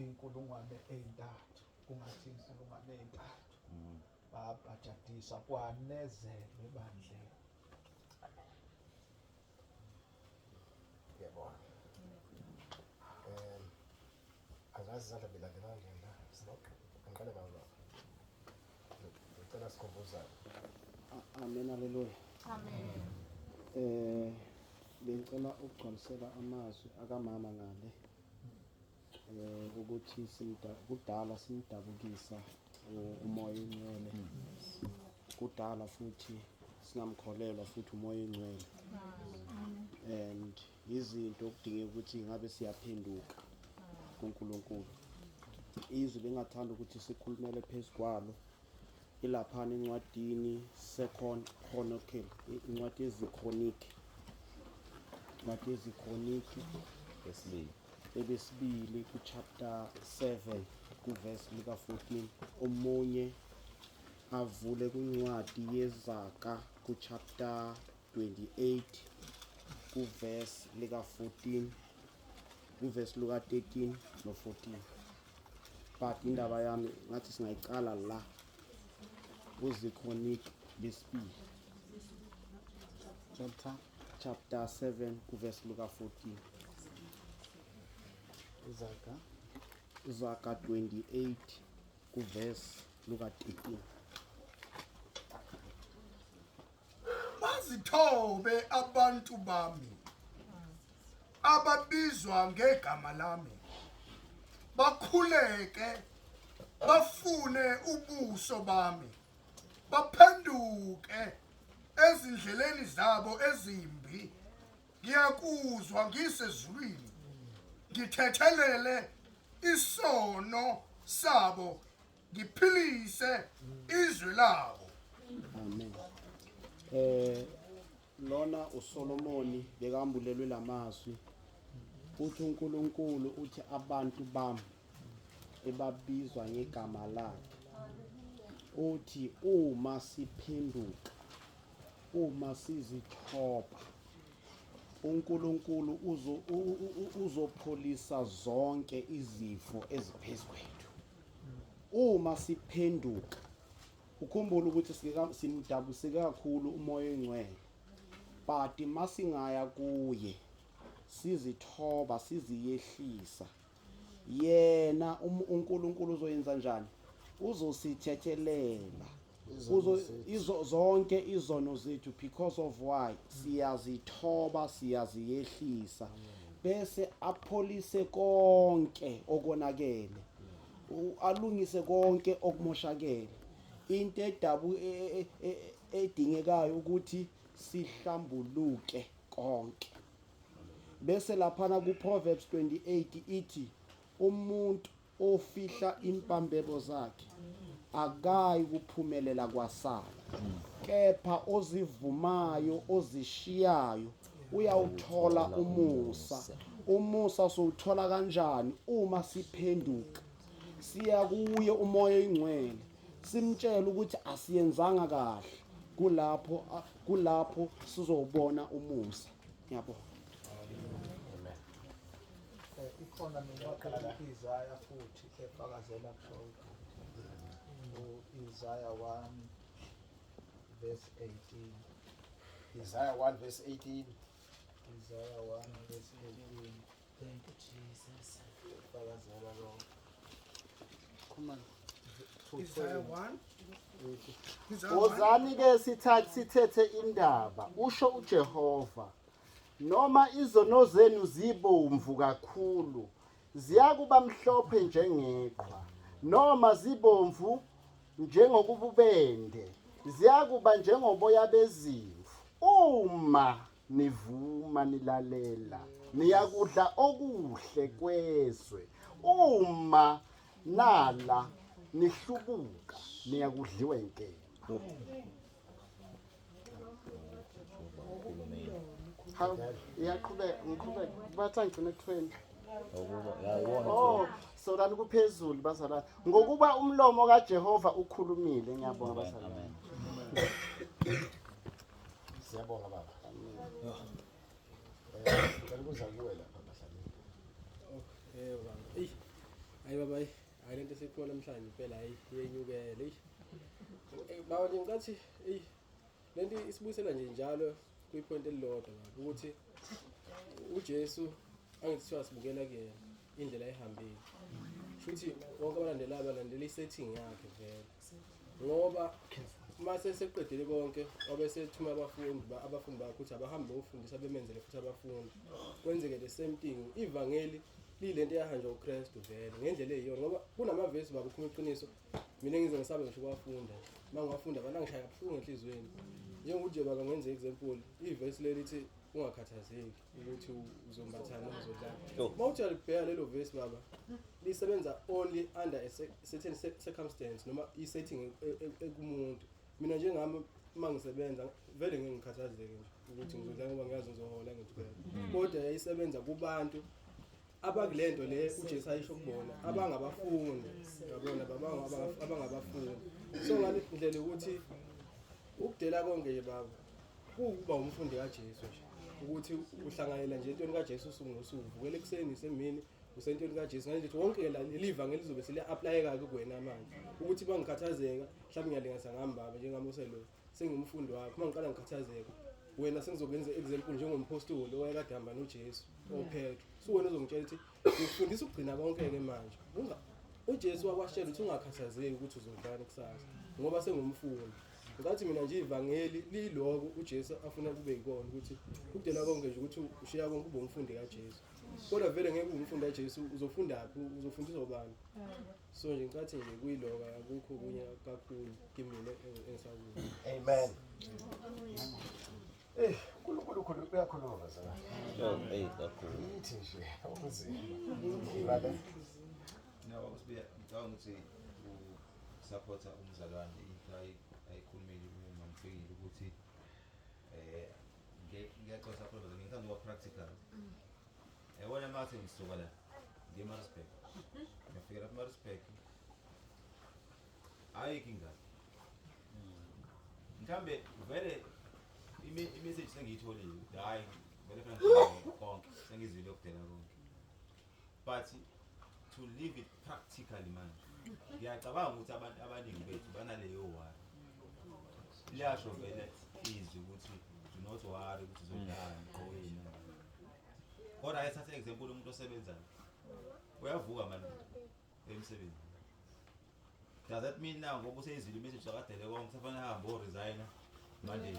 inkulungwane ey'ntathu kungathi inkulungwane ey'ntathu babhajadisa kwanezelwe ebandleni. Ngiyabona. Angazi izandla belandelana ngenda ngiqale ngawo lapho ngicela sikhumbuzane. Amen. Haleluya. Amen. Bengicela ukugcwalisela amazwi akamama ngale ukuthi kudala simdabukisa umoya ingcwele kudala futhi singamkholelwa futhi umoya ingcwele and izinto okudingeka ukuthi ngabe siyaphenduka kuNkulunkulu. Izwi bengathanda ukuthi sikhulumele phezulu ilaphana encwadini Second Chronicle incwadi yezikroniki ebesibili ku-chapter 7 ku-verse lika 14 omunye avule kwincwadi yeZaga ku-chapter 28 ku-verse lika 14 uvesi luka 13 no 14. But indaba yami ngathi singayiqala la kuZikhonik lesibili chapter 7 kuvesi luka 14. Izaga 28 kuvesi luka 13. Bazithobe abantu bami ababizwa ngegama lami, bakhuleke bafune ubuso bami, baphenduke ezindleleni zabo ezimbi. Ngiyakuzwa ngisezulwini, ngithethelele isono sabo, ngiphilise izwe labo. Amen. Lona uSolomoni bekambulelwe lamazwi uthi uNkulunkulu uthi abantu bami ebabizwa ngegama lakhe, uthi uma siphenduka, uma sizithoba, uNkulunkulu uzopholisa zonke izifo eziphezu kwethu. Uma siphenduka, ukhumbula ukuthi simdabuseke kakhulu umoya oyingcwele, but masingaya kuye sizithoba siziyehlisa, yena uNkulunkulu uzoyenza njani? Uzosithethelela zonke izono zethu. Because of why? Siyazithoba, siyaziyehlisa, bese apholise konke okonakele, alungise konke okumoshakele. Into edingekayo ukuthi sihlambuluke konke. Bese laphana kuProverbs 28 ithi umuntu ofihla impambeko zakhe akayi kuphumelela kwasala, kepha ozivumayo ozishiyayo uyawuthola umusa. Umusa sowuthola kanjani? Uma siphenduka siya kuye umoya oyingcwele, simtshela ukuthi asiyenzanga kahle, kulapho sizobona umusa. Ngiyabonga. Ikhona nomakhala Isaiah futhi efakazela kusho Isaiah 1 verse 18. Isaiah 1 verse 18. Isaiah 1 verse 18. Thank you Jesus. Efakazela lo. Come on. Isaiah 1. Wozani ke sithethe indaba, usho uJehova. Noma izono zenu zibomvu kakhulu, ziyakuba mhlophe njengeqhwa. Noma zibomvu njengokububende, ziyakuba njengoboya bezimvu. Uma nivuma nilalela, niyakudla okuhle kwezwe. Uma nala nihlubuka, niyakudliwa inkemba. Ngiqhubeka bathi ngigcine 20. Oh, so lani kuphezulu bazalwane. Ngokuba umlomo kaJehova ukhulumile. Ngiyabonga bazalwane. Siyabonga baba. Ngicela ukuza kuwe lapha bahlali. Baba. Hayi baba, hayi lento esikhona namhlanje impela hayi iyenyukele. Baba ngingathi lento isibuyisela nje njalo kwipoint elilodwa ukuthi uJesu angithiwa sibukela kuyena indlela ayihambile. Futhi wonke abalandela isetting yakhe vele. Ngoba mase seqedile konke obese thuma abafundi bakhe ukuthi abahambe bofundisa bemenzele futhi abafundi. Kwenzeke the same thing. Ivangeli lilento yahanjwa uKristu vele ngendlela eyiyona ngoba kunamavesi baba ukhuluma iqiniso. Mina ngize ngisabe ngisho kwafunda. Mangwafunda banangishaya kabuhlungu enhlizweni. Njengokuthi baba ngenze example ivesi lelithi ungakhathazeki ukuthi uzombathana uzodlala. Mawuthi alibheka lelo verse baba lisebenza only under a certain circumstance noma isetting ekumuntu. Mina njengami mangisebenza vele ngingikhathazeke nje ukuthi ngizodlala ngoba ngiyazi ngizohola ngempela. Kodwa yayisebenza kubantu abakulento le uJesu ayisho kubona abangabafundi yabona abangabafundi. So ngale ndlela ukuthi ukudela konke nje baba kuba umfundi kaJesu nje ukuthi uhlanganyela nje entweni kaJesu usuvukela ekuseni semini usentweni kaJesu ngale nje wonke leli vangeli lizobe seli-apply-eka kuwena manje ukuthi bangikhathazeka mhlawumbe ngiyalinganisa ngambaba njengamoselo sengumfundi wakho uma ngiqala ngikhathazeka wena sengizokwenza example njengompostoli owayekade hamba noJesu oPetro so wena uzongitshela ukuthi ngifundisa ukugcina konke-ke manje uJesu wakwashela ukuthi ungakhathazeki ukuthi uzodlani kusasa ngoba sengumfundi ngathi mina nje ivangeli liloko uJesu afuna kube yikona ukuthi ukudela konke nje ukuthi ushiya konke ube umfundi kaJesu kodwa vele ngeke ube umfundi kaJesu uzofundaphi uzofundiswa ubani so nje ngicathi nje kuyiloka akukho kunye kakhulu kimina engisakuyo amen uNkulunkulu uyakhuluma bazana kakhulu ithi nje ukuzima ngibale nawo usibuya ngicabanga ukuthi usupporta umzalwane ayikhulumile uma ngifikile ukuthi ngiyaxoxa khona ngithanda ukuba practical yabona mase ngisuka la ngeMaritzburg ngiyafika lapha eMaritzburg ayikho ingane mhlambe vele imessage sengiyitholile hayi vele fanele konke sengizwile ukudela konke but to live it practically manje ngiyacabanga ukuthi abantu abaningi bethu banaleyo wari liyasho vele izwi ukuthi do not worry ukuthi uzodlala qoyina kodwa ayethathe example umuntu osebenzayo uyavuka manje emsebenzini does that mean now ngoba useyizwile imessage akadele konke kufanele ahambe resign manje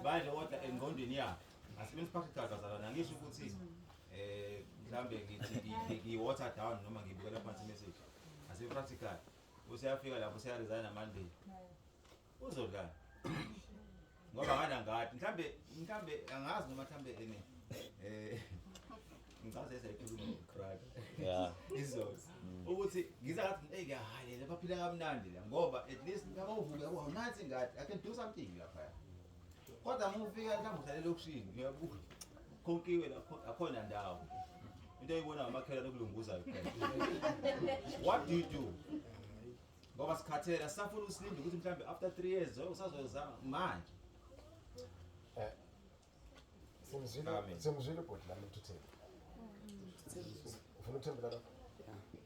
manje kodwa engqondweni yakhe asebenza practical kazalana ngisho ukuthi mhlambe ngithi ngiwater down noma ngibukela phansi message ase practical useyafika lapho seyaresign Monday uzodlala ngoba ngana ngathi mhlambe angazi noma mhlambe ngicaze seyikhuluma crack izos ukuthi ngizathi ngiyahalela baphila kamnandi la ngoba at least ngabawuvuka yabo nathi ngathi I can do something lapha kodwa ngufika mhlambe uhlalela okushini uyabuka konkiwe lapho akhona ndawo into ayibona ngamakhela nokulunguza what do you do ngoba sikhathela sisafuna usilinde ukuthi mhlambe after 3 years usazozama manje simzwile bhodi lami uthini ufuna ukuthembela lapho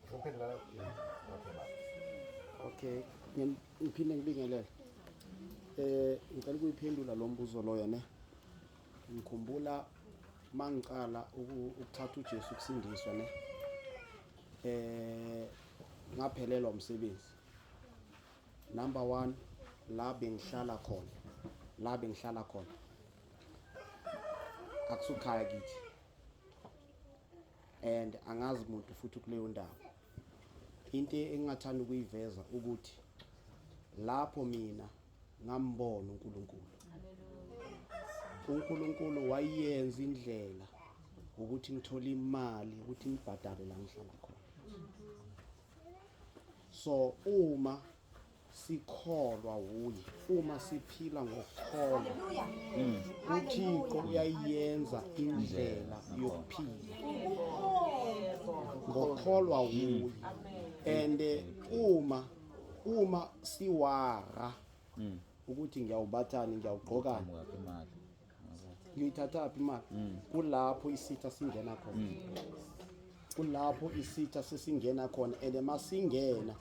ufuna ukuphendula lapho okay ngiphinde ngibingelele ngicela ukuyiphendula lo mbuzo loyo ne ngikhumbula mangiqala ukuthatha uJesu kusindiswa ne ngaphelelwa umsebenzi number 1 la bengihlala khona akusukhaya kithi and angazi umuntu futhi kuleyo ndawo into engingathanda ukuyiveza ukuthi lapho mina ngambona uNkulunkulu wayenza indlela ukuthi ngithole imali ukuthi ngibhadale la ngihlala khona so uma sikholwa uye uma siphila ngokukholwa uThixo uyayenza indlela yokuphila ngokholwa uye and uma siwara ukuthi ngiyawubathani ngiyawugqokana ngiyithatha phi imali kulapho isitha singena khona kulapho isitha sesingena khona and masingena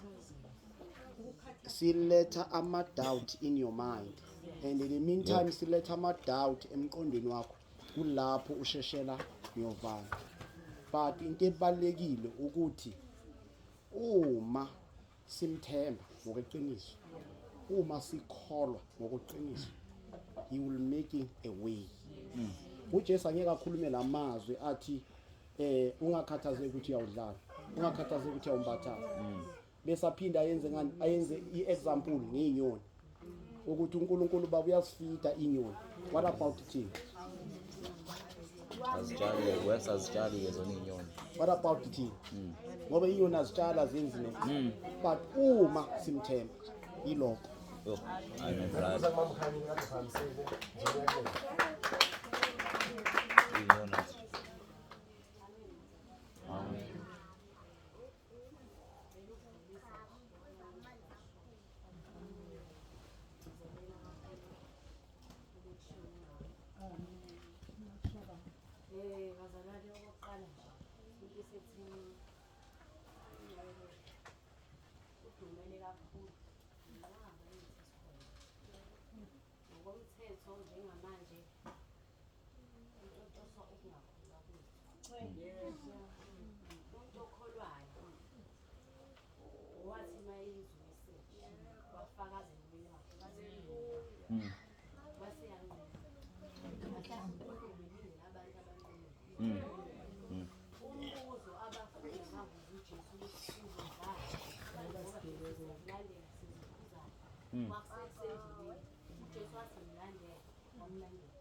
siletha ama-doubt in your mind and in the meantime siletha ama-doubt emqondweni wakho kulapho usheshela nyovana but into ebalekile ukuthi uma simthemba ngokweqiniso uma sikholwa ngokweqiniso he will make a way uJesu angeke akhulume lamazwi athi ungakhathazeki ukuthi uyawudlala ungakhathazeki ukuthi uyawumbathana bese aphinda ayenze i-example ngenyoni ukuthi uNkulunkulu baba uyasifida inyoni what about thina azitshali zona inyoni what about thina ngoba inyoni azitshala zenzi but uma simthemba ilokho amen Bazalwane okokuqala nje into esethini udumele kakhulu ngihamba ngithi sikhona ngokomthetho njengamanje untotoswa ukungakholwa kwethu umuntu okholwayo wathi mayizwe isethi wafakaza empilweni wakhe base yanqoba abantu abanqobile umbuzo abafuna ngabuza uJesu usizo ngalo balandela sizibuzayo makusesendlini uJesu wathi mlandela wamlandela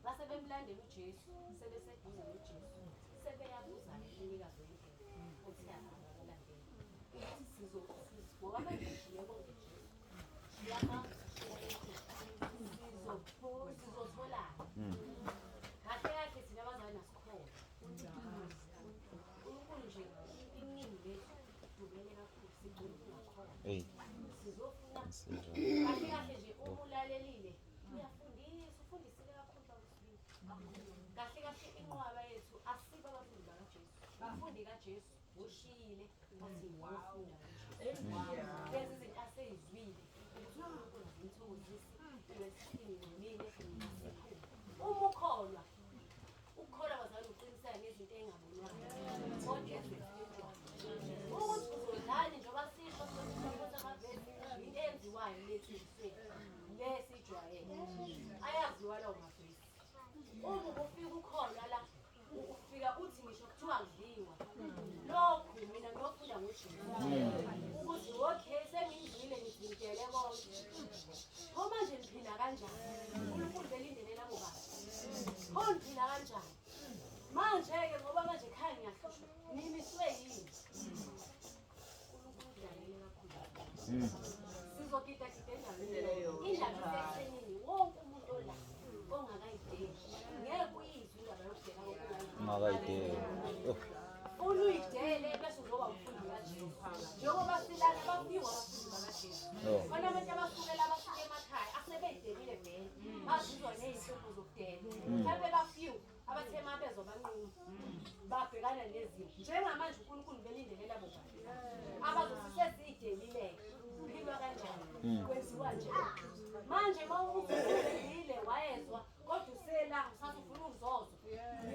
base bemlandela uJesu sebeseduze noJesu sebeyabuzana umnikazi wendlela uthi abalandela ukuthi sizobona manje yebo lapha sizothola kahle kahle thina abazali nasikhola uNkulunkulu nje iningi lethu dubele kakhulu sigcina ungakhona sizofuna kahle kahle nje uma ulalelile ufundisile kakhulu bakusibili kahle kahle inqwaba yethu asibe abafundi bakaJesu bafundi kaJesu ushiyile wathi wafunda lezi zinto aseyizwile ukuthi uNkulunkulu ngimthokozise uma ukholwa bazali uqiniseka ngezinto ey'ngabonwanga kodwa ukuthi uzodlani njengoba sisho sokuthi amavesi into eyenziwayo lesijwayele ayaziwa lawo mavesi uma ufika ukholwa la ufika uthi ngisho kuthiwa kudliwa lokhu mina ngiyofunda ngoJesu ukuthi okay sengizwile ngizintele konke pho manje ngiphila kanjani uNkulunkulu belindele labo bantu pho ngiphila kanjani manje-ke ngoba manje ekhaya ngiyahlushwa nimiswe yini uNkulunkulu udlalele kakhulu sizogidagida endaweni indaba isesenini wonke umuntu ola ongakayideli ngeke uyizwe indaba yokudela ungakayideli uluyidele bese uzoba umfundi kaJesu njengoba silana bafiwa abafundi bakaJesu abantu abasukela abasuke emakhaya asebeyidelile vele bazizwa nezinhlupho zokudela mhlawumbe bafiwa abathe mabezo banquma babhekana nezimo njengamanje uNkulunkulu belindele labo bantu abazosisesiyidelile kuphilwa kanjani kwenziwa nje manje mawuzile wayezwa kodwa usela usafuna ukuzozwa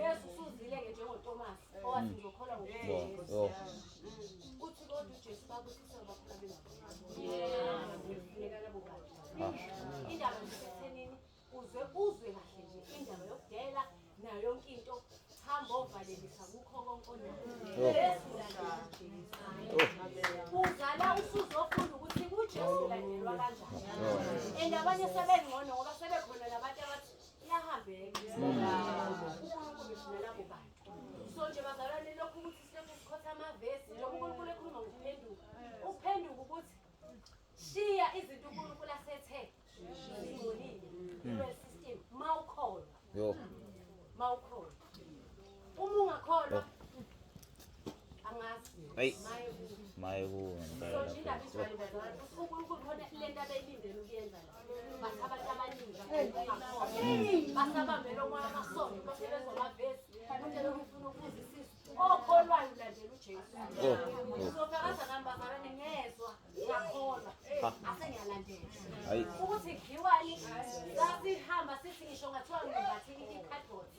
Yesu usuzile-ke njengoThomas owathi ngizokholwa ngokuJesu uthi kodwa uJesu babusise bakhola bengafuneka labo bantu indaba nje uzwe kahle nje indaba yokudela nayo yonke into hamba ovalelisa kukho konke onayo Yesu landela uJesu uzala usuzofunda ukuthi kuJesu landelwa kanjani and abanye sebengcono ngoba sebekhona labantu abathi iyahambeka uNkulunkulu ufuna labo bantu so nje bazalwane lokhu ukuthi silokhu sikhotha amavesi njengoba uNkulunkulu ekhuluma ngokuphenduka ukuthi shiya izinto uNkulunkulu asethe zingcolile system mawukholwa uma ungakholwa angazi maye kuwe so nje indaba izwali bazalwane uNkulunkulu khona lento abeyilindele ukuyenza la base abantu abaningi basabambela omoya amasondo basebenza amavesi ukuthi lokufuna ukuzisisa okholwayo ulandela uJesu uzofakaza nami bazalwane ngezwa ngiyakholwa asengiyalandela ukuthi ngiwani sasihamba sithi ngisho ngathiwa ngibathi i-cardboard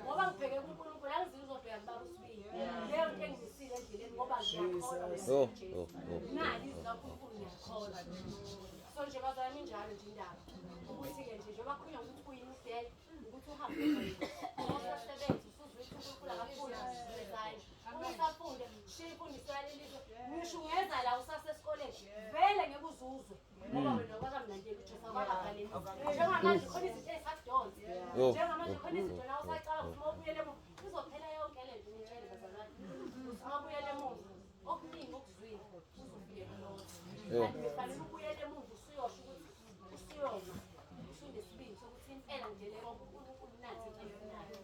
ngoba ngibheke kuNkulunkulu angizizwa uzobheka kubaba usibili leyo nto engizisile endleleni ngoba ngiyakholwa nali izwi kaNkulunkulu ngiyakholwa so nje bazalwane injalo nje indaba ukuthi-ke nje njengoba kukhulunywa ukuthi kuyini udele ukuthi uhambe usasebenza usuzwile uNkulunkulu akafuna ezayini usafunde shiya imfundiso yalelizwe ngisho ungeza la usasesikoleni vele ngeke uzuzwe ngoba wena wakamlandeli uJesu akakavaleli njengamanje khona izinto ezisakudonsa njengamanje khona izinto la usacala ukuthi uma ubuyele emuva izophela yonke le nto ngitshele bazalwane ukuthi uma ubuyele emuva okuningi okuzwile uzofike kulokho kanti befanele ubuyele emuva usuyosho ukuthi usuyoma usunesibindi sokuthi impela ngidele konke uNkulunkulu nathi engifunayo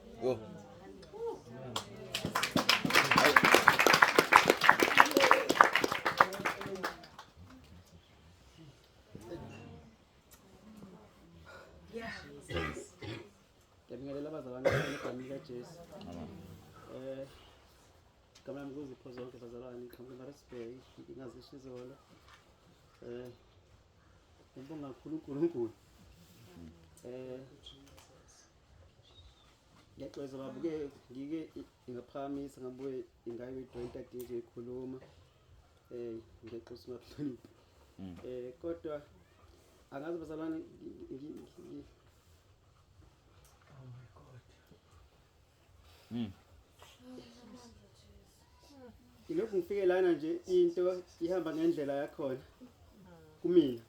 ngiyabingelela abazalwane egameni likajesu igama lami kuzipho zonke bazalwane iqhamuka eMaritzburg ingazisho izolo ngibonga kakhulu uNkulunkulu ngiyaxolisa babuke ngike ngaphamisa ngabuye ingayi with nje ikhuluma ngiyaxolisa ngakuhlonipha kodwa angazi bazalwane ilokhu ngifike lana nje into ihamba ngendlela yakhona kumina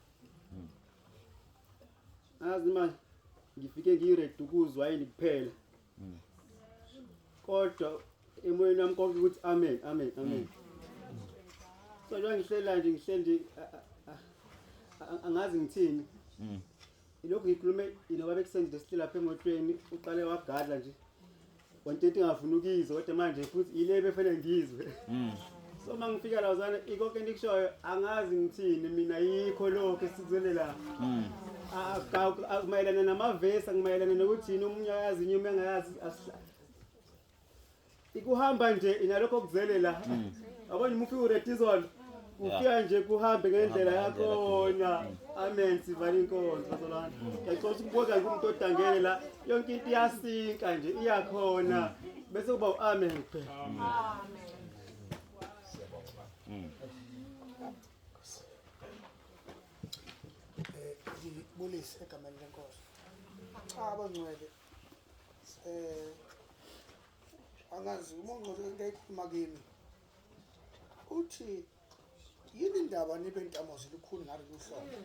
azi manje ngifike ngiready ukuzwa yini kuphela kodwa emoyeni wami konke ukuthi amen amen amen so njengoba ngihlela nje ngihleli angazi ngithini ilokhu ngikhulume inoba bekusenzile sihleli lapha emotweni uqale wagadla nje wantethe ngafuna ukizwa kodwa manje futhi ile befana ngizwe so mangifika la uzana ikonke ndikushoyo angazi ngithini mina yikho lokho esikuzele la akumayelana namavesi akumayelana nokuthi yini umunye ayazi inye umunye angayazi ikuhamba nje inalokho okuzele la abanye mufika uredizona ufika nje kuhambe ngendlela yakhona amen sivale inkonzo bazalwane ngiyacela ukubuka umuntu odangele la yonke into iyasinka nje iyakhona bese kuba amen kuphela amen ngibulise egameni lenkosi abangcwele angazi umongcwele into eyikhuluma kimi uthi yini indaba nibe intamo zilikhulu ngalo luhlobo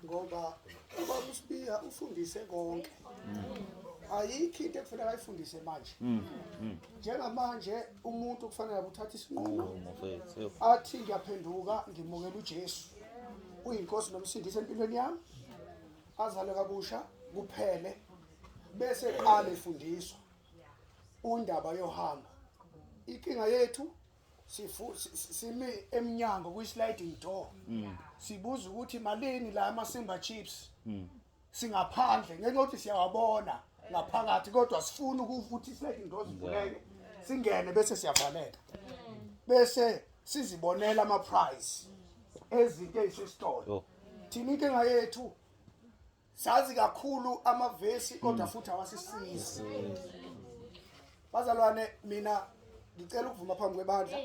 ngoba ubaba uSibiya ufundise konke ayikho into ekufanele ayifundise manje njengamanje umuntu kufanele uthathe isinqumo athi ngiyaphenduka ngimukela uJesu uyinkosi nomsindisi empilweni yami azale kabusha kuphele bese qale ifundiswa undaba yohamba inkinga yethu simi eminyango kwi-sliding door sibuza ukuthi malini la amasimba chips singaphandle ngenxa yokuthi siyawabona ngaphakathi kodwa sifuna ukuthi sliding doors zivuleke singene bese siyavaleka bese sizibonela ama prize ezinto ezisitolo thina inkinga yethu sazi kakhulu amavesi kodwa futhi awasisizi bazalwane mina ngicela ukuvuma phambi kwebandla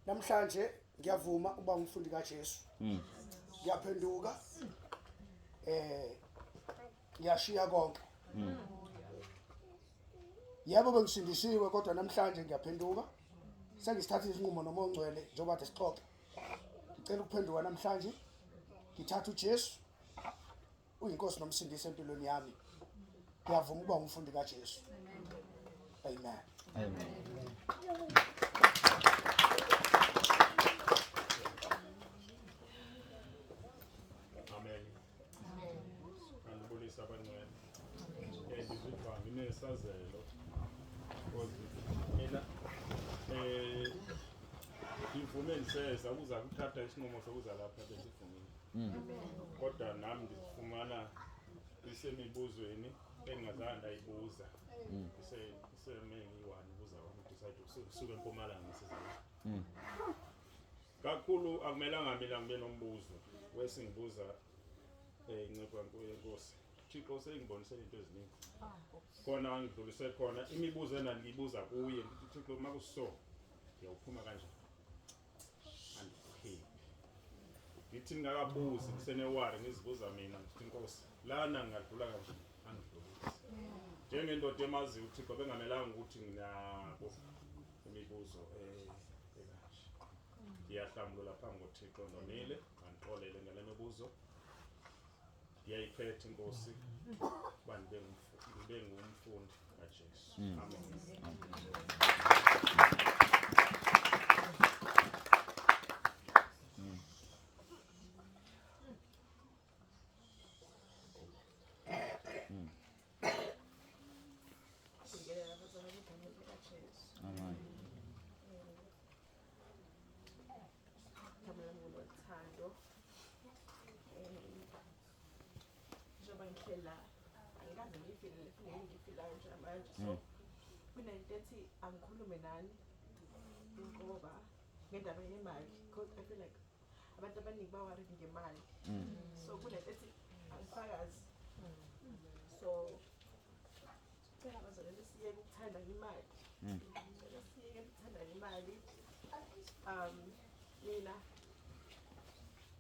namhlanje ngiyavuma ukuba umfundi kaJesu ngiyaphenduka ngiyashiya konke yebo bengisindisiwe kodwa namhlanje ngiyaphenduka sengisithatha isinqumo noma ongcwele njengoba kade sixoxe ngicela ukuphenduka namhlanje ngithatha uJesu uyinkosi nomsindisi empilweni yami ngiyavuma ukuba umfundi kaJesu amen amen amen andibulisa abangcwele ngizizwa nginesazelo mina ngivume niseza ukuza kuthatha isinqumo sokuza lapha besivumile kodwa nami ngifumana isemibuzweni engingazange ndayibuza isemengiyi-1 ubuza kwami decide kusuka eMpumalanga sizala kakhulu akumelanga mina ngibe nombuzo wesingibuza incebo yenkosi Thixo sengibonise into eziningi khona ngidlulise khona imibuzo enangiyibuza kuye Thixo makuso ngiyawuphuma kanjani andipheli ngithi ngakabuzi ngisenewari ngizibuza mina ngithi Nkosi lana ngadlula kanje angidlulise njengendoda emaziyo uThixo bengamelanga ukuthi nginako imibuzo ekanje ngiyahlamula phambi koThixo nomile ngixolele ngale mibuzo ngiyayiphethe Nkosi kuba ngibe ngumfundi kaJesu amen angikaze ngiyifile le feeling engiyifilayo njengamanje. So kunento ethi angikhulume nani ngoba ngendaba yemali, because I feel like abantu abaningi baworried ngemali. So kunento ethi angifakazi. So cela abazalwane siyeke ukuthanda imali. Cela siyeke ukuthanda imali. Mina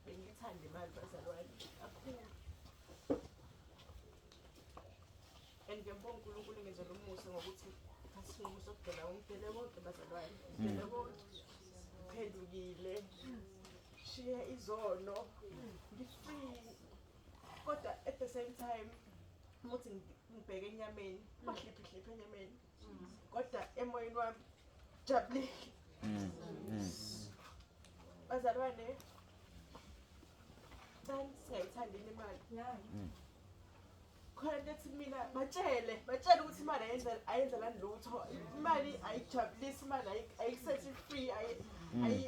bengithanda imali bazalwane kakhulu. And ngiyambonga uNkulunkulu ngenzela umusa ngokuthi asinqumo sokudela umdele wonke bazalwane. Umdele wonke uphendukile. Shiya izono. Ngifree. Kodwa at the same time umuthi ngibheke enyameni, bahliphi enyameni. Kodwa emoyeni wami jabulile. Bazalwane siyayithanda imali. Khona lethi mina batshele ukuthi imali ayenzelani lutho. Imali ayijabulisi, imali ayisethi free,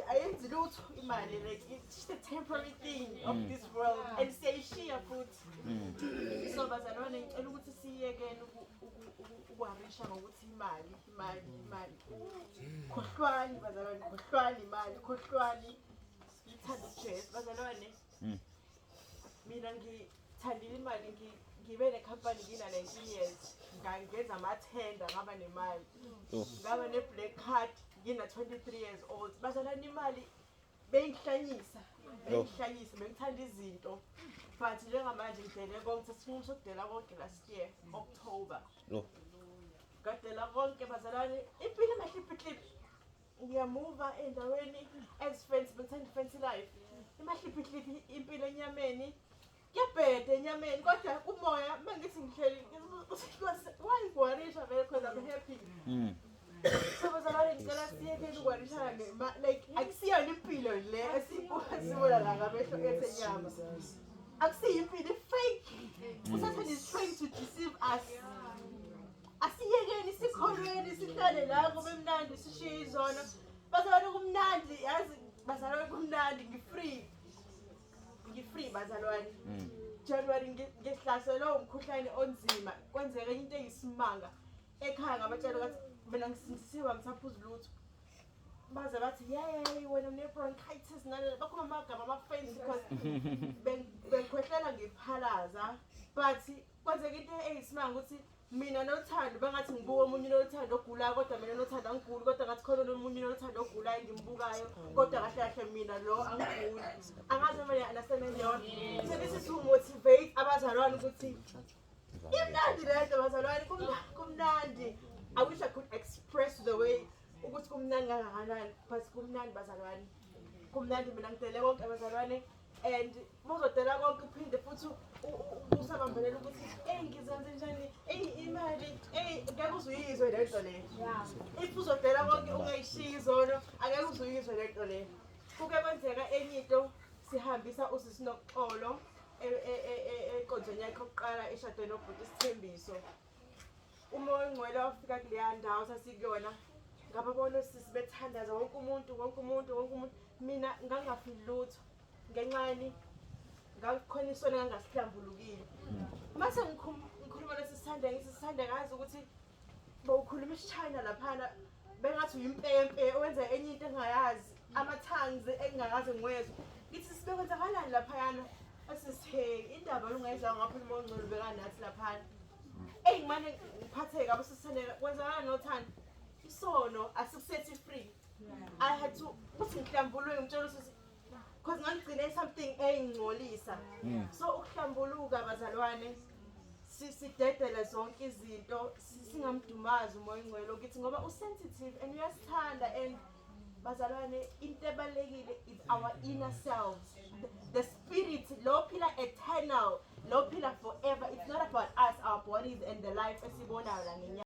ayenzi lutho imali. Like it's just a temporary thing of this world and siyayishiya futhi. So bazalwane ngicela ukuthi siyekele ukwarisha ngokuthi imali. Khohlwani bazalwane, khohlwani imali, khohlwani. Ngithanda uJesu bazalwane. Mina ngithandile imali, ngibe nekhampani ngina 19 years. Ngangenza amathenda ngaba nemali. Ngaba ne-black card ngina 23 years old. Bazalwane imali bengihlanyisa, bengithanda izinto. But njengamanje ngidele konke, sesinqumo sokudela konke last year October. Ngadela konke bazalwane, impilo emahliphi. Ngiyamuva endaweni ezifence, bengithanda fancy life. Emahliphi impilo enyameni. Ngiyabheda enyameni kodwa umoya mangithi ngihleli why ngwarisha vele because I'm happy. So bazalwane ngicela siyekele ukwarisha like akusiyona impilo le esibona la ngamehlo ethu enyama. Akusiyo impilo fake. Satan is trying to deceive us. Asiyekeni sikholweni sihlale la kube mnandi sishiye izono. Bazalwane kumnandi yazi bazalwane kumnandi ngifree bazalwane. January ngihlaselwe umkhuhlane onzima kwenzeka into eyisimanga ekhaya ngabatshela ukuthi mina ngisindisiwe ngisaphuza lutho. Baze bathi yey wena une bronchitis nale bakhuluma amagama ama-fancy because bengikhwehlela ngiphalaza. But kwenzeka into eyisimanga ukuthi mina nothando bangathi ngibuka omunye nothando ogulayo kodwa mina nothando angiguli kodwa ngathi khona omunye nothando ogulayo ngimbukayo kodwa kahle kahle mina lo angiguli. Angazi manje understand yona. So this is to motivate abazalwane ukuthi imnandi lento bazalwane kumnandi. I wish I could express the way ukuthi kumnandi kangakanani but kumnandi bazalwane. Kumnandi mina ngidele konke abazalwane and muzodela konke uphinde futhi usabambelela ukuthi ngizenze njani imali ngeke uzuyizwe lento le. If uzodela konke ungayishiya izono angeke uzuyizwe lento le. Kuke kwenzeka enye into sihambisa usisinoxolo enkonzweni yakhe yokuqala eshadweni nobhuti Sithembiso. Umoya ongcwele wafika kuleya ndawo sasikuyona ngababona sisibethandaza wonke umuntu. Mina ngangafili lutho ngenxani ngakhona isona ngangasihlambulukile. Mase ngikhuluma lesisithanda ngisithanda ngazi ukuthi bawukhuluma isiChina laphana bengathi uyimpempe owenza enye into engayazi ama-tongues engingakaze ngiwezwe. Ngithi sibekwenzakalani laphayana asisithe indaba lungayiza ngapha umoya ongcwele bekanathi laphana. Ngimane ngiphatheke abasisithandela kwenzakalani nothando isono asikusethi free. I had to ukuthi ngihlambulwe ngitshela ukuthi because ngangigcine something engcolisa. So ukuhlambuluka bazalwane sidedele zonke izinto singamdumazi umoya ongcwele ukuthi ngoba usensitive and uyasithanda and bazalwane into ebalekile is our inner selves. The spirit lo phila eternal, lo phila forever. It's not about us, our bodies and the life esibonayo la